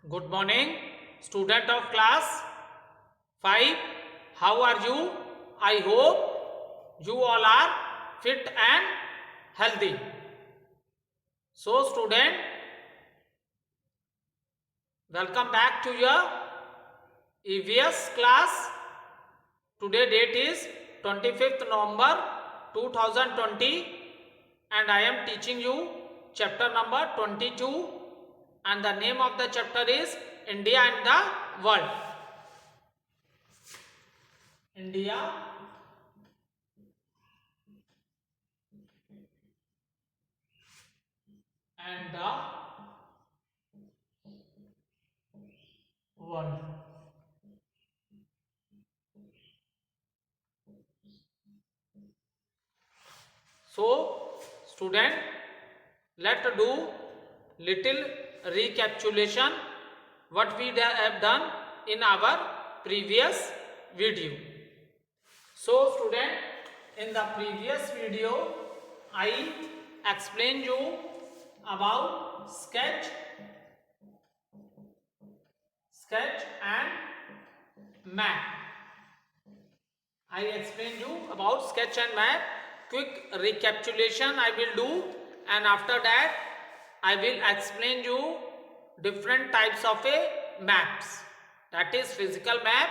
Good morning, student of class 5. How are you? I hope you all are fit and healthy. So, student, welcome back to your EVS class. Today date is 25th November 2020 and I am teaching you chapter number 22 and the name of the chapter is India and the World. India and the world. So, student, let's do little recapitulation what we have done in our previous video. So, student, in the previous video, I explained you about sketch and map. I explained you about sketch and map. Quick recapitulation I will do, and after that I will explain you different types of maps, that is physical map,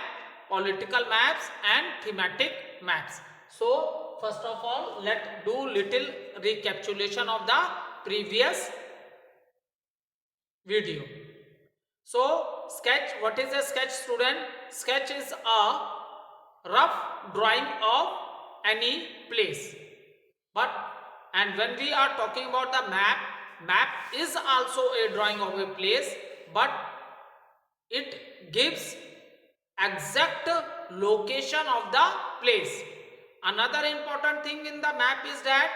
political maps and thematic maps. So first of all, let's do little recapitulation of the previous video. So sketch, what is a sketch, student? Sketch is a rough drawing of any place. But and when we are talking about the map is also a drawing of a place, but it gives exact location of the place. Another important thing in the map is that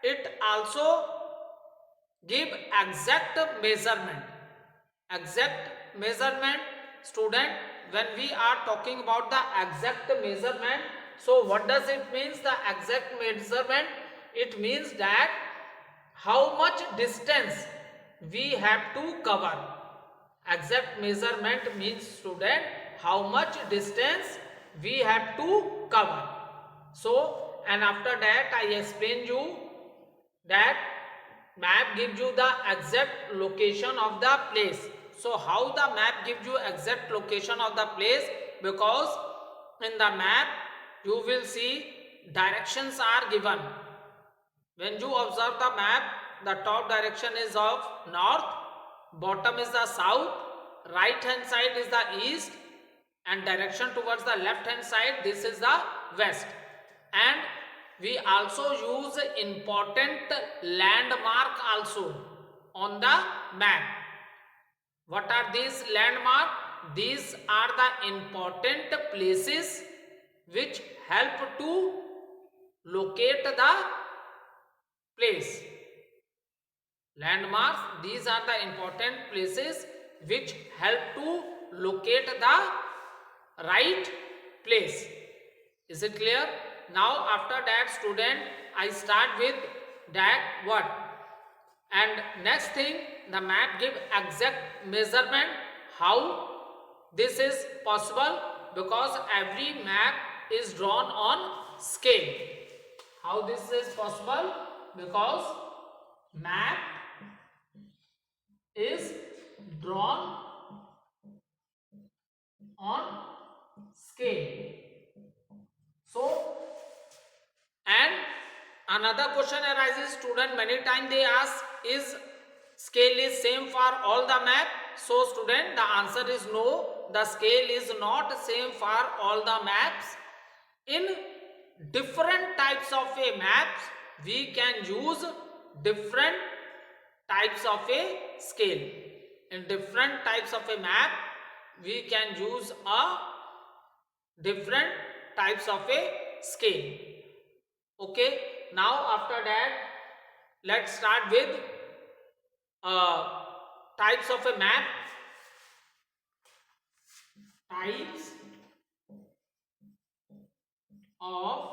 it also give exact measurement. Exact measurement, student, when we are talking about the exact measurement, so what does it means, the exact measurement? It means that how much distance we have to cover. Exact measurement means, student, how much distance we have to cover. So, and after that I explain you that map gives you the exact location of the place. So how the map gives you exact location of the place? Because in the map you will see directions are given. When you observe the map, the top direction is of north, bottom is the south, right hand side is the east, and direction towards the left hand side, this is the west. And we also use important landmark also on the map. What are these landmark? These are the important places which help to locate the place. Landmarks, these are the important places which help to locate the right place. Is it clear? Now after that, student, I start with that what? And next thing, the map give exact measurement. How this is possible? Because every map is drawn on scale. How this is possible? Because map is drawn on scale. So, and another question arises, student, many times they ask, is scale is same for all the map? So student, the answer is no, the scale is not same for all the maps. In different types of a maps, we can use different types of a scale. In different types of a map, we can use a different types of a scale. Okay, now after that, let's start with types of a map. Types of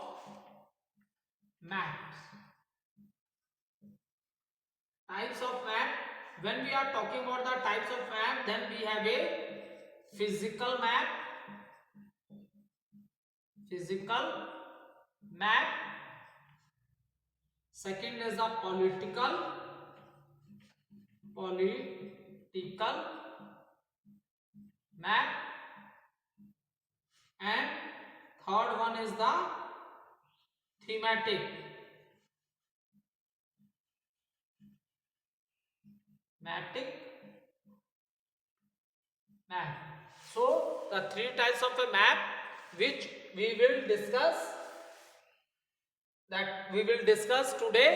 maps. Types of map. When we are talking about the types of map, then we have a physical map. Second is the political map, and third one is the thematic map. So the three types of a map which we will discuss today.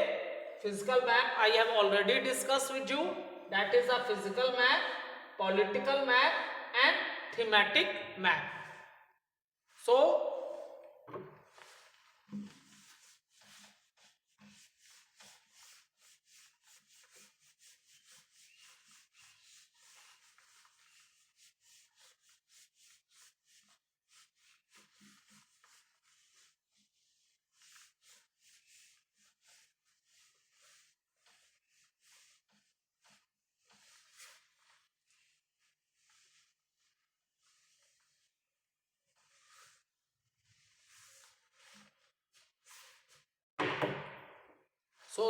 Physical map I have already discussed with you, that is a physical map, political map and thematic map. So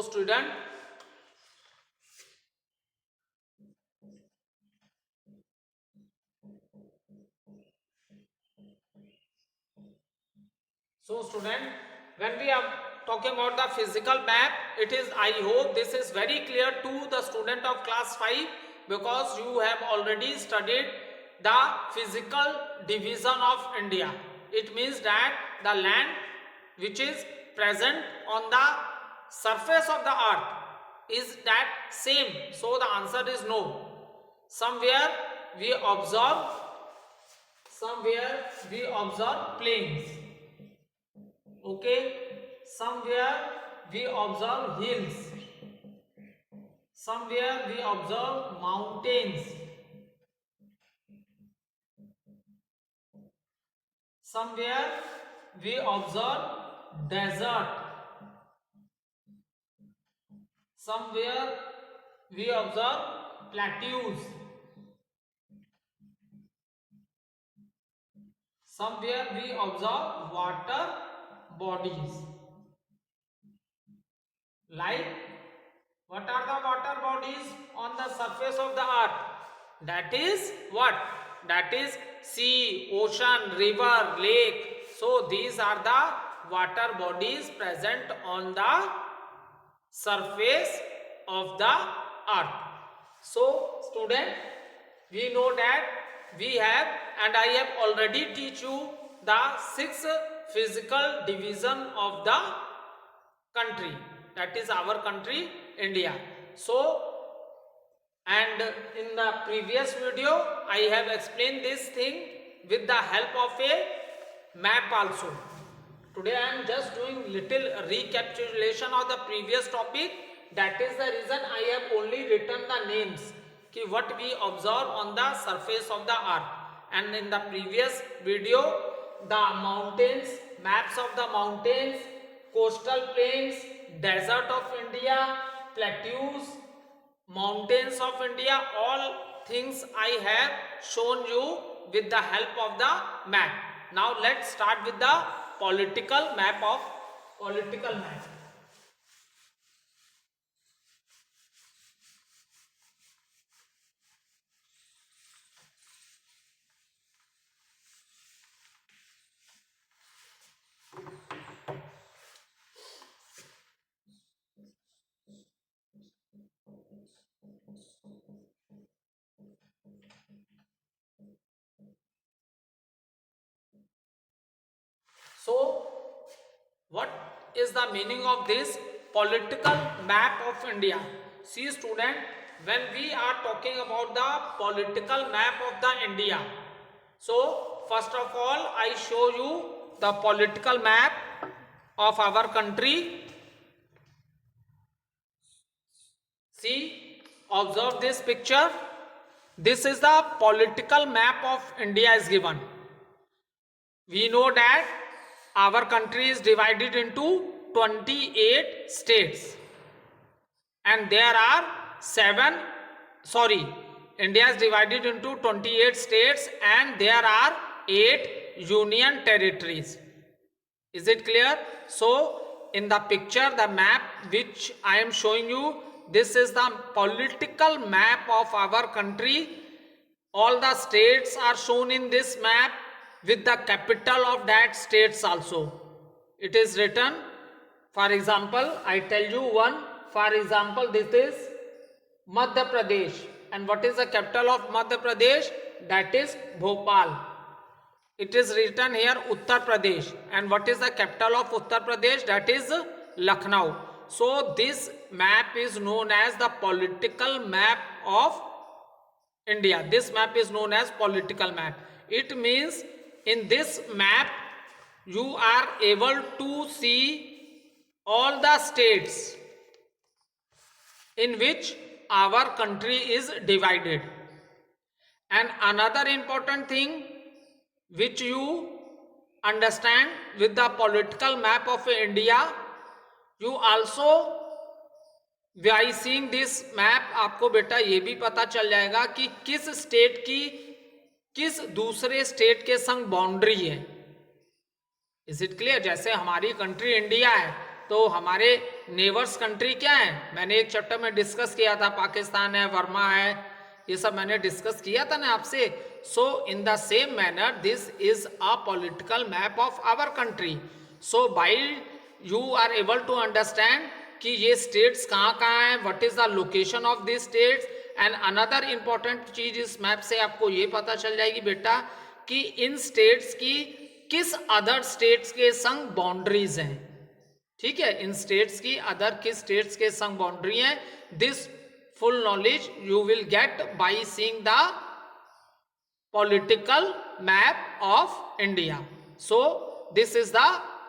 student, when we are talking about the physical map, it is, I hope this is very clear to the student of class 5, because you have already studied the physical division of India. It means that the land which is present on the surface of the earth, is that same? So the answer is no. Somewhere we observe plains, okay, somewhere we observe hills, somewhere we observe mountains, somewhere we observe desert, somewhere we observe plateaus, somewhere we observe water bodies. Like, what are the water bodies on the surface of the earth? That is what? That is sea, ocean, river, lake. So these are the water bodies present on the surface of the earth. So student, we know that we have, and I have already teach you the 6 physical division of the country, that is our country India. So, and in the previous video I have explained this thing with the help of a map also. Today I am just doing little recapitulation of the previous topic. That is the reason I have only written the names ki what we observe on the surface of the earth. And in the previous video, the mountains, maps of the mountains, coastal plains, desert of India, plateaus, mountains of India, all things I have shown you with the help of the map. Now let's start with the political map. So, what is the meaning of this political map of India? See student, when we are talking about the political map of the India, so first of all I show you the political map of our country. See, observe this picture. This is the political map of India is given. We know that our country is divided into 28 states, and there are India is divided into 28 states and there are 8 union territories. Is it clear? So in the picture, the map which I am showing you, this is the political map of our country. All the states are shown in this map with the capital of that states also. It is written, for example, I tell you one. For example, this is Madhya Pradesh, and what is the capital of Madhya Pradesh? That is Bhopal. It is written here Uttar Pradesh, and what is the capital of Uttar Pradesh? That is Lucknow. So this map is known as the political map of India. This map is known as political map. It means in this map you are able to see all the states in which our country is divided. And another important thing which you understand with the political map of India, you also by seeing this map आपको बेटा ये भी पता चल जाएगा कि किस state की किस दूसरे स्टेट के संग बाउंड्री है. Is it clear? जैसे हमारी कंट्री इंडिया है तो हमारे नेबर्स कंट्री क्या है? मैंने एक चैप्टर में डिस्कस किया था, पाकिस्तान है, वर्मा है, ये सब मैंने डिस्कस किया था ना आपसे. So in the same manner this is a political map of our country. So by you are able to understand कि ये स्टेट्स कहाँ कहाँ हैं, what is the location of this states. And another important चीज इस map से आपको ये पता चल जाएगी बेटा कि इन स्टेट्स की किस अदर स्टेट्स के संग बाउंड्रीज हैं. ठीक है, इन स्टेट्स की अदर किस स्टेट्स के संग बाउंड्री है. This full knowledge you will get by seeing the political map of India. So this is the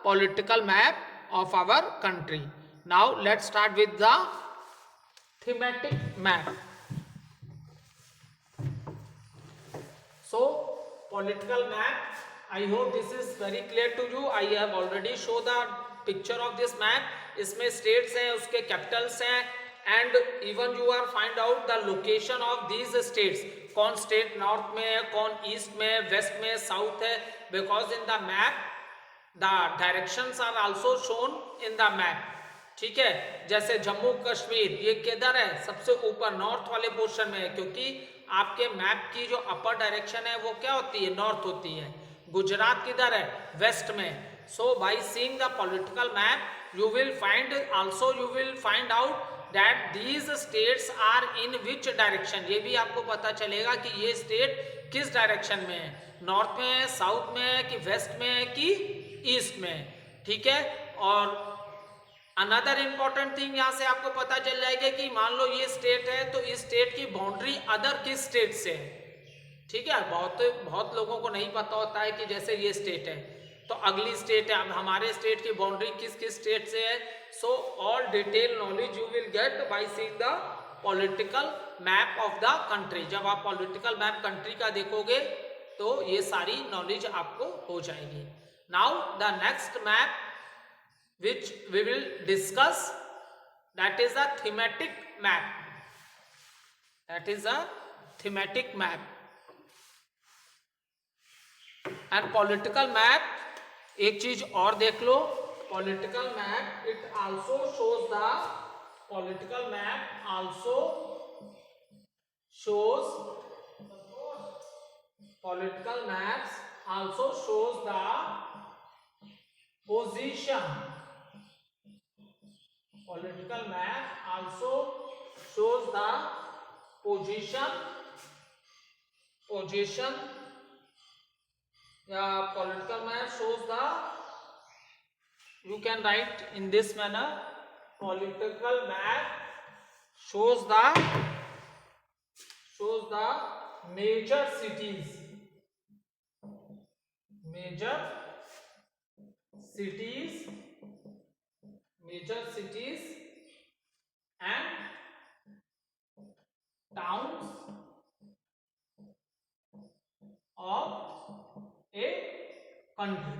political map of our country. Now let's start with the thematic map. So political map, I hope this is very clear to you. I have already shown the picture of this map. इसमें states हैं, उसके capitals हैं, and even you are find out the location of these states. कौन state north में है, कौन east में है, west में है, south है. Because in the map the directions are also shown in the map. ठीक है, जैसे जम्मू कश्मीर ये किधर है? सबसे ऊपर नॉर्थ वाले पोर्शन में है, क्योंकि आपके मैप की जो अपर डायरेक्शन है वो क्या होती है? नॉर्थ होती है. गुजरात किधर है? वेस्ट में. So by seeing the political map you will find also you will find out that these states are in which direction. ये भी आपको पता चलेगा कि ये स्टेट किस डायरेक्शन में है, नॉर्थ में है, साउथ में है, कि वेस्ट में है, कि ईस्ट में है. ठीक है, और अनदर इंपॉर्टेंट थिंग यहाँ से आपको पता चल जाएगा कि मान लो ये स्टेट है तो इस स्टेट की बाउंड्री अदर किस स्टेट से है. ठीक है, बहुत लोगों को नहीं पता होता है कि जैसे ये स्टेट है तो अगली स्टेट है, अब हमारे स्टेट की बाउंड्री किस किस स्टेट से है. So all detail knowledge you will get by seeing the political map of the country. जब आप पॉलिटिकल मैप कंट्री का देखोगे तो ये सारी नॉलेज आपको हो जाएगी. Now the next map which we will discuss, that is a thematic map. That is a thematic map. And political map, एक चीज और देख लो, political map it also shows the political map also shows political maps also shows the position. Political map also shows the position या political map shows the, you can write in this manner, political map shows the major cities and towns of a country.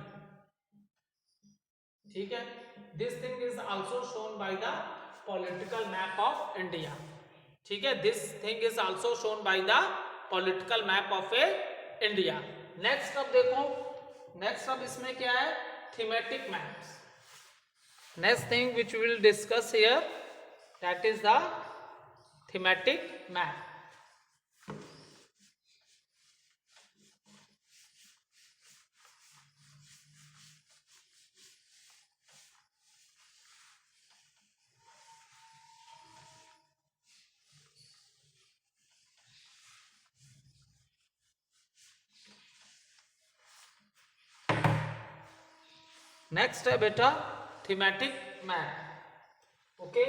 ठीक है, this thing is also shown by the political map of India. ठीक है, this thing is also shown by the political map of a India. Next अब देखो, next अब इसमें क्या है, thematic maps. Next thing which will discuss here that is the thematic map. Next है बेटा thematic map. Okay,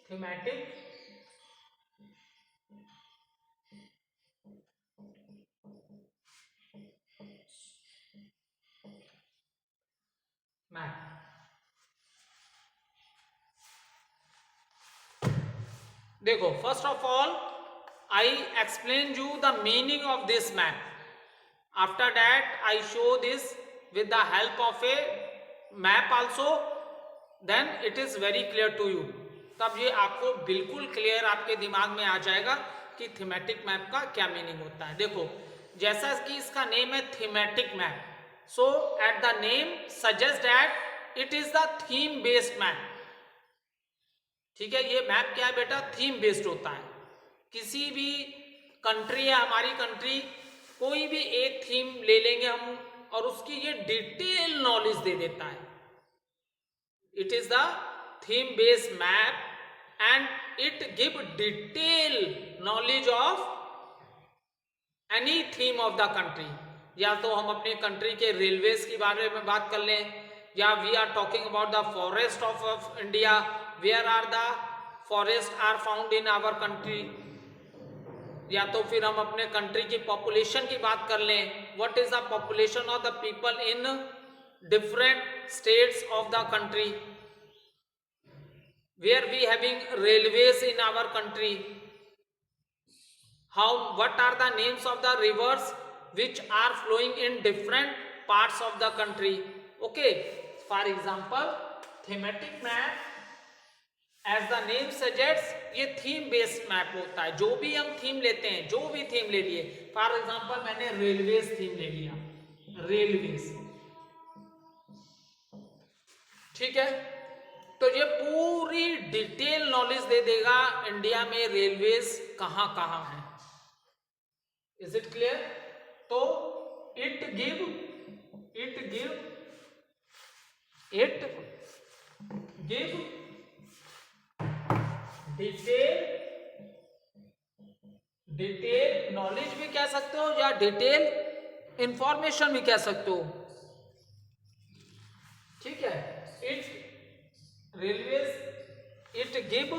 thematic map. देखो, first of all I explain you the meaning of this map. After that I show this with the help of a map also, then it is very clear to you। तब ये आपको बिल्कुल clear आपके दिमाग में आ जाएगा कि thematic map का क्या मीनिंग होता है। देखो, जैसा कि इसका नेम है thematic map, so at the name suggest that it is the theme based map. ठीक है, ये मैप क्या है बेटा, थीम बेस्ड होता है। किसी भी कंट्री है, हमारी कंट्री, कोई भी एक थीम ले लेंगे हम और उसकी ये डिटेल नॉलेज दे देता है। It is the theme based map and it give detail knowledge of any theme of the country. या तो हम अपने कंट्री के रेलवेज के बारे में बात कर लें, या we are talking about the forest of India, where are the forest are found in our country. या तो फिर हम अपने कंट्री की पॉपुलेशन की बात कर लें, what is the population of the people in different states of the country, where we having railways in our country, how what are the names of the rivers which are flowing in different parts of the country. Okay, for example thematic map as the name suggest, ये theme based map होता है। जो भी हम theme लेते हैं, जो भी थीम ले लिए, फॉर एग्जांपल मैंने रेलवेज थीम ले लिया, रेलवेज, ठीक है, तो ये पूरी डिटेल नॉलेज दे देगा इंडिया में रेलवेज कहां कहां है। Is it clear? तो इट गिव डिटेल नॉलेज भी कह सकते हो या डिटेल इंफॉर्मेशन भी कह सकते हो। ठीक है, it railways it give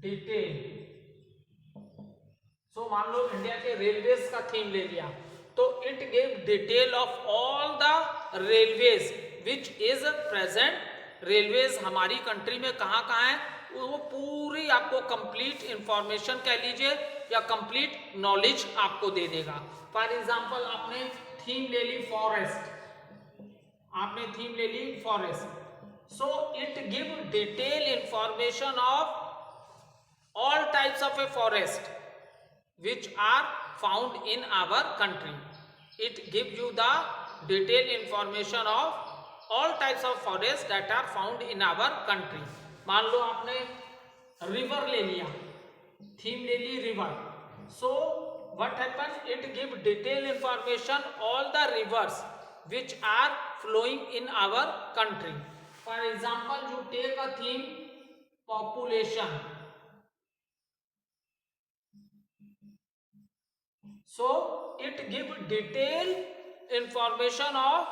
detail. So मान लो इंडिया के रेलवेज का थीम ले लिया, तो it give detail of all the railways which is present. Railways हमारी कंट्री में कहाँ कहाँ है, वो पूरी आपको कंप्लीट इंफॉर्मेशन कह लीजिए या कंप्लीट नॉलेज आपको दे देगा। फॉर एग्जांपल आपने थीम ले ली forest, so it give detail information of all types of a forest which are found in our country. It gives you the detailed information of all types of forests that are found in our country. मान लो आपने river ले लिया, theme ले ली river, so what happens, it give detailed information all the rivers which are flowing in our country. For example, you take a theme population, so it give detailed information of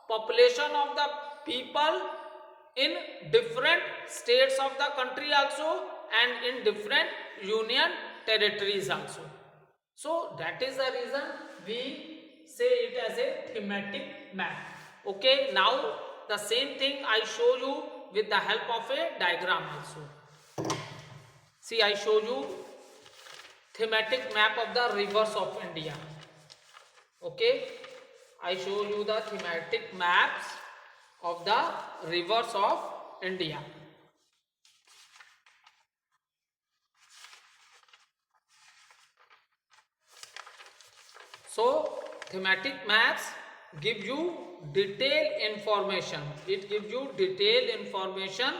population of the people in different states of the country also and in different union territories also. So that is the reason we say it as a thematic map. Okay, now the same thing I show you with the help of a diagram also. See, I show you thematic map of the rivers of India. Okay, I show you the thematic maps of the rivers of India. So thematic maps give you detailed information. It gives you detailed information.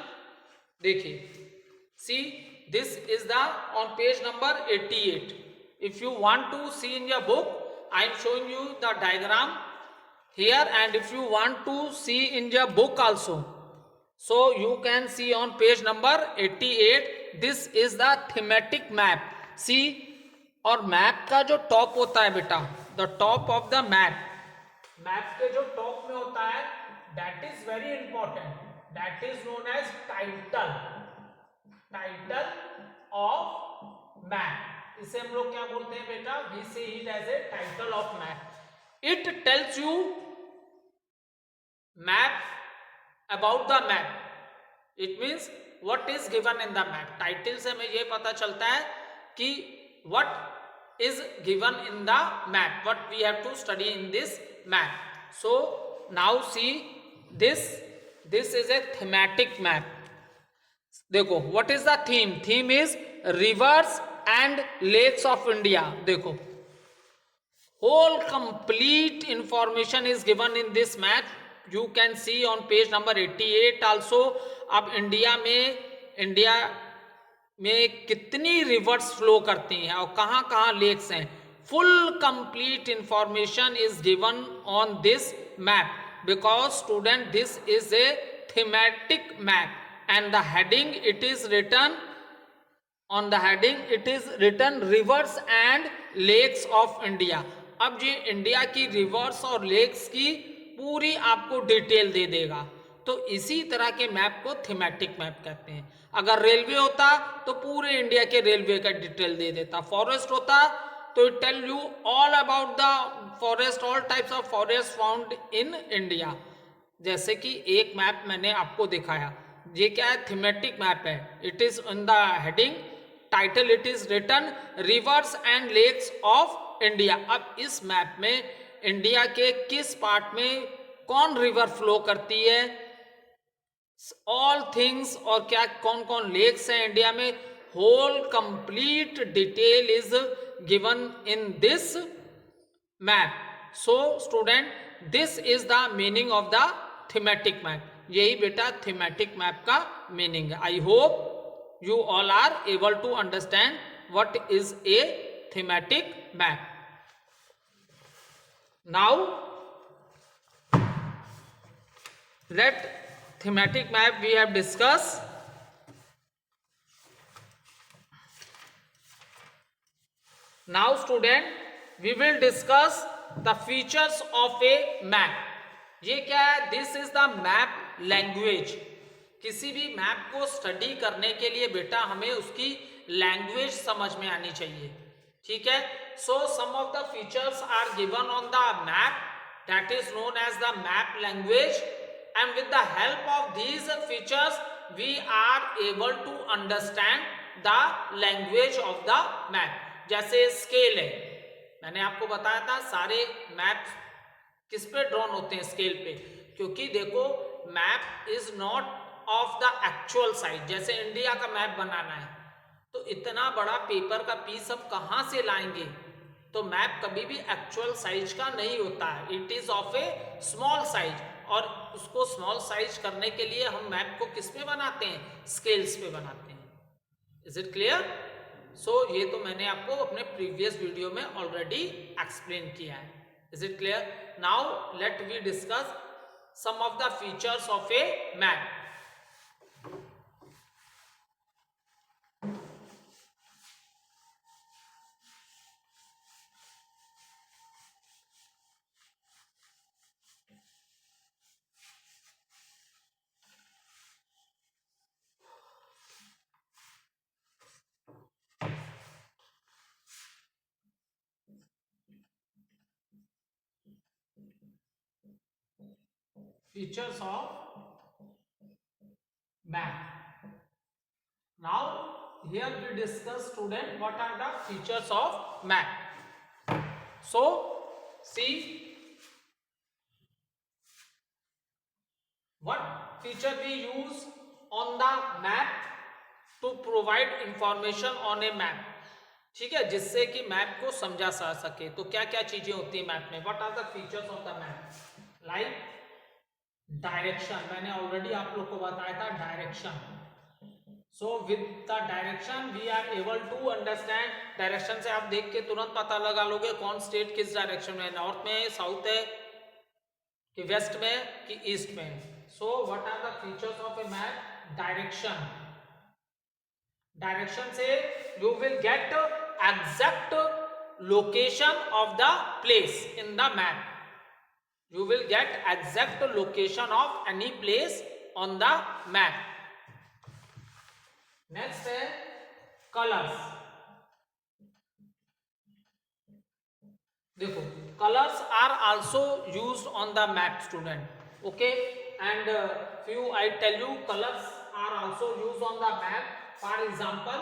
देखिए, see, this is the on page number 88. If you want to see in your book, I am showing you the diagram here, and if you want to see in your book also, so you can see on page number 88. This is the thematic map. See, और map का जो top होता है बेटा, the top of the map, map के जो top में होता है, that is very important, that is known as title, title of map. इसे हम लोग क्या बोलते हैं बेटा, we say it as a title of map. It tells you map about the map. It means what is given in the map. Title से हमें यह पता चलता है कि what is given in the map, what we have to study in this map. So now see this is a thematic map. देखो, what is the theme? Theme is rivers and lakes of India. देखो, whole complete information is given in this map. You can see on page number 88 also. अब India में कितनी reverse flow करती हैं और कहाँ कहाँ लेक्स हैं, full complete information is given on this map. Because student, this is a thematic map and the heading it is written, on the heading it is written rivers and lakes of India. अब ये India की reverse और lakes की पूरी आपको detail दे देगा. तो इसी तरह के मैप को थीमेटिक मैप कहते हैं. अगर रेलवे होता तो पूरे इंडिया के रेलवे का डिटेल दे देता. फॉरेस्ट होता तो it tell you all about the forest, all types of forest found in India. जैसे कि एक मैप मैंने आपको दिखाया, ये क्या है, थीमेटिक मैप है. It is in the heading title it is written rivers and lakes of India. अब इस मैप में इंडिया के किस पार्ट में कौन रिवर फ्लो करती है, ऑल थिंग्स, और क्या कौन कौन लेक्स हैं इंडिया में, whole complete detail is given in this map. So student, this is the meaning of the thematic map. यही बेटा थीमेटिक मैप का मीनिंग है. I hope you all are able to understand what is a thematic map. Now let thematic map we have discussed. Now student, we will discuss the features of a map. ये क्या है, this is the map language. किसी भी map को study करने के लिए बेटा हमें उसकी लैंग्वेज समझ में आनी चाहिए. ठीक है. So some of the features are given on the map, that is known as the map language. And with the help of these features we are able to understand the language of the map. जैसे scale है, मैंने आपको बताया था सारे map किस पे drawn होते हैं, स्केल पे. क्योंकि देखो, map is not of the actual size. जैसे इंडिया का मैप बनाना है तो इतना बड़ा पेपर का पीस हम कहाँ से लाएंगे, तो मैप कभी भी एक्चुअल साइज का नहीं होता है. It is of A small size, और उसको स्मॉल साइज करने के लिए हम मैप को किस पे बनाते हैं, स्केल्स पे बनाते हैं. Is it clear? सो ये तो मैंने आपको अपने प्रीवियस वीडियो में ऑलरेडी एक्सप्लेन किया है. Is it clear? Now let we discuss some of the features of a map. Features of map. Now here we discuss student what are the features of map. So see what feature we use on the map to provide information on a map. ठीक है, जिससे कि map को समझा जा सके. तो क्या क्या चीजें होती है मैप में? What are the features of the map? Like direction, मैंने ऑलरेडी आप लोग को बताया था direction. So with the direction we are able to understand. Direction से आप देख के तुरंत पता लगा लोगे कौन स्टेट किस डायरेक्शन में है, नॉर्थ में, साउथ है कि वेस्ट में कि ईस्ट में. So what are the features of a map? Direction. Direction से you will get exact location of the place in the map. You will get exact location of any place on the map. Next है colors. देखो colors are also used on the map, student. Okay, and few I tell you colors are also used on the map. For example,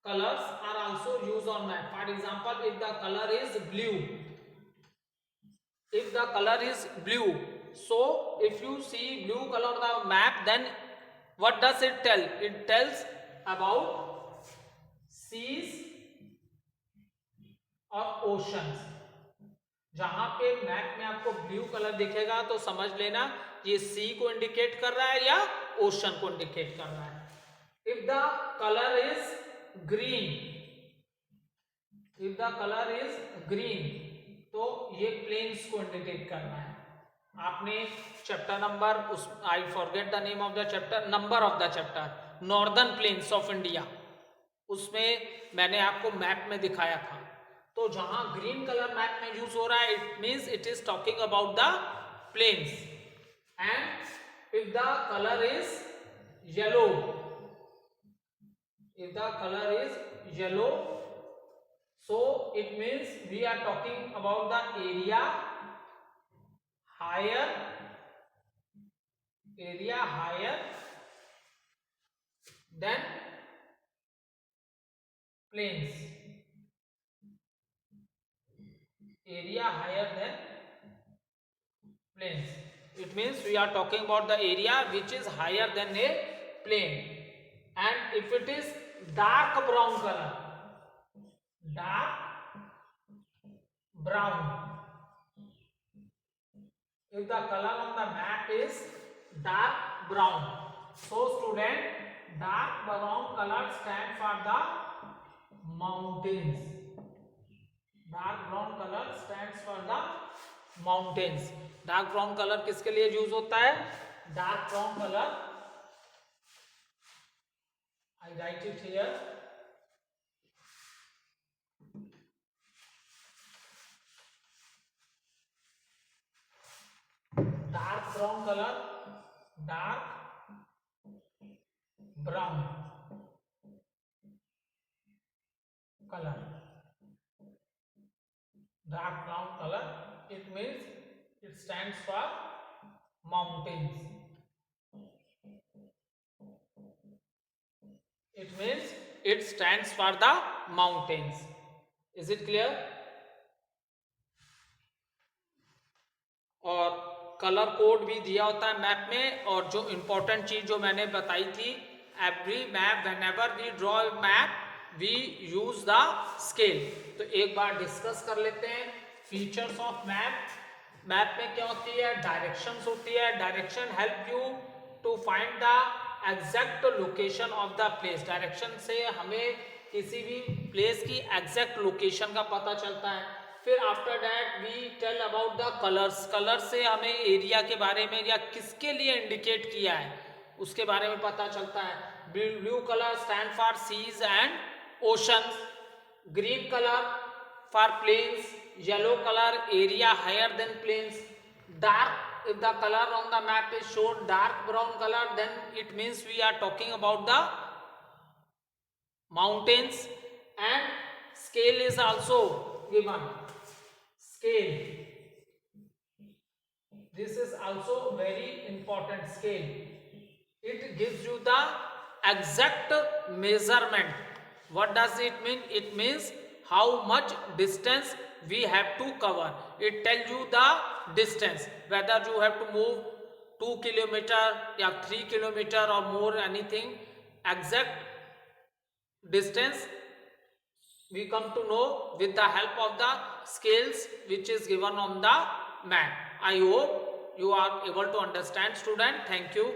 colors are also used on map. For example, if the color is blue. If the color is blue, so if you see blue color on the map, then what does it tell? It tells about seas और oceans. जहां पे map में आपको blue colour दिखेगा तो समझ लेना ये सी को इंडिकेट कर रहा है या ओशन को इंडिकेट कर रहा है. If the color is green, if the color is green, तो ये प्लेन्स को इंडिकेट करना है. आपने चैप्टर नंबर उस I forget the name of the chapter, number of the chapter, northern plains of India, उसमें मैंने आपको मैप में दिखाया था. तो जहां ग्रीन कलर मैप में यूज हो रहा है, it means it is talking about the plains. And if the colour is yellow, if the color is yellow, so it means we are talking about the area higher than plains. Area higher than plains. It means we are talking about the area which is higher than a plain. And if it is dark brown color, dark brown, if the color on the map is dark brown, so student, dark brown color stand for the mountains. Dark brown color stands for the mountains. Dark brown color किसके लिए use होता है? Dark brown color, I write it here. Dark brown color, dark brown color, dark brown color, it means it stands for mountains. It means it stands for the mountains. Is it clear? और colour code भी दिया होता है map में. और जो important चीज जो मैंने बताई थी, every map whenever we draw map we use the scale. तो एक बार डिस्कस कर लेते हैं फीचर्स ऑफ मैप. मैप में क्या होती है? डायरेक्शंस होती है. Direction help you to find the exact location of the place. Direction से हमें किसी भी प्लेस की एग्जैक्ट लोकेशन का पता चलता है. फिर after that we tell about the colours. Colour से हमें एरिया के बारे में या किसके लिए इंडिकेट किया है उसके बारे में पता चलता है. Blue colour stand for seas and oceans, green colour for plains, yellow colour area higher than plains, dark, if the color on the map is shown dark brown color, then it means we are talking about the mountains. And scale is also given. Scale, this is also very important. Scale, it gives you the exact measurement. What does it mean? It means how much distance we have to cover. It tells you the distance, whether you have to move 2 kilometer or 3 kilometer or more, anything exact distance we come to know with the help of the scales which is given on the map. I hope you are able to understand, student. Thank you.